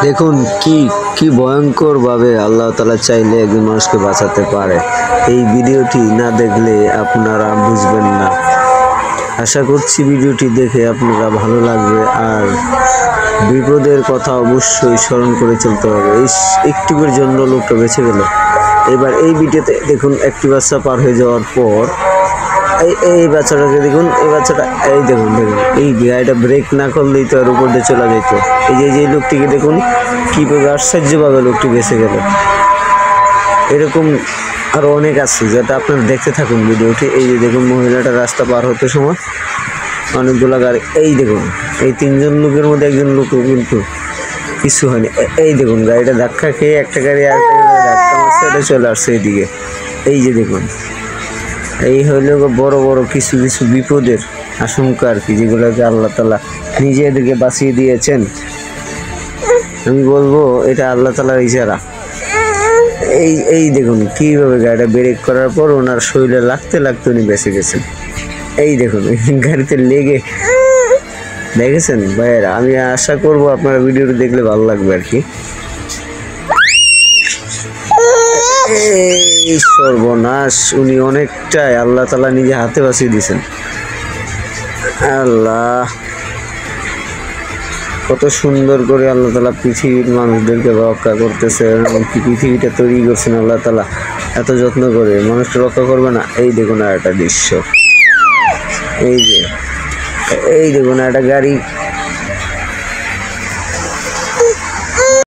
দেখুন কি কি ভয়ঙ্কর ভাবে আল্লাহ তাআলা চাইলে একজন মানুষকে বাঁচাতে পারে। এই ভিডিওটি না দেখলে আপনারা বুঝবেন না। আশা করছি ভিডিওটি দেখে আপনারা ভালো লাগবে, আর বিপদের কথা অবশ্যই স্মরণ করে চলতে হবে। এই একটুকুর জন্য লোকটা বেঁচে গেল। এবার এই ভিডিওতে দেখুন, একটি বাচ্চা পার হয়ে যাওয়ার পর এই বাচ্চাটাকে দেখুন, এই বাচ্চাটা এই দেখুন এই গাড়িটা ব্রেক না করলেই তো আর উপর দিয়ে চলে যেত। এই যে লোকটিকে দেখুন কীভাবে আশ্চর্যভাবে লোকটি বেঁচে গেল। এরকম আরও অনেক আছে, যেটা আপনারা দেখতে থাকুন ভিডিওটি। এই যে দেখুন, মহিলাটা রাস্তা পার হতে সময় অনেকগুলো গাড়ি, এই দেখুন এই তিনজন লোকের মধ্যে একজন লোক কিন্তু কিছু হয়নি। এই দেখুন গাড়িটা ধাক্কা খেয়ে একটা গাড়ি আরেকটা গাড়ি ধাক্কা মারছে, এটা চলে আসছে এইদিকে। এই যে দেখুন, এই হইলে বড় বড় কিছু কিছু বিপদের আশঙ্কা আর কি, যেগুলোকে আল্লাহ তাআলা নিজে এদেরকে বাঁচিয়ে দিয়েছেন। আমি বলবো এটা আল্লাহ তাআলার ইশারা। এই দেখুন কীভাবে গাড়িটা ব্রেক করার পর ওনার শরীরে লাগতে লাগতে উনি বেঁচে গেছেন। এই দেখুন গাড়িতে লেগে, দেখেছেন ভাইয়েরা? আমি আশা করবো আপনারা ভিডিওটি দেখলে ভালো লাগবে আর কি। এই সর্বনাশ, উনি অনেকটাই আল্লাহ তাআলা নিজে হাতে বাঁচিয়ে দিয়েছেন। আল্লাহ, কত সুন্দর করে আল্লাহ তাআলা পৃথিবীর মানুষদেরকে রক্ষা করতেছে। এমনকি পৃথিবীটা তৈরি করছেন আল্লাহ তাআলা এত যত্ন করে, মানুষকে রক্ষা করবে না? এই দেখুন আর একটা দৃশ্য, এই যে এই দেখুন একটা গাড়ি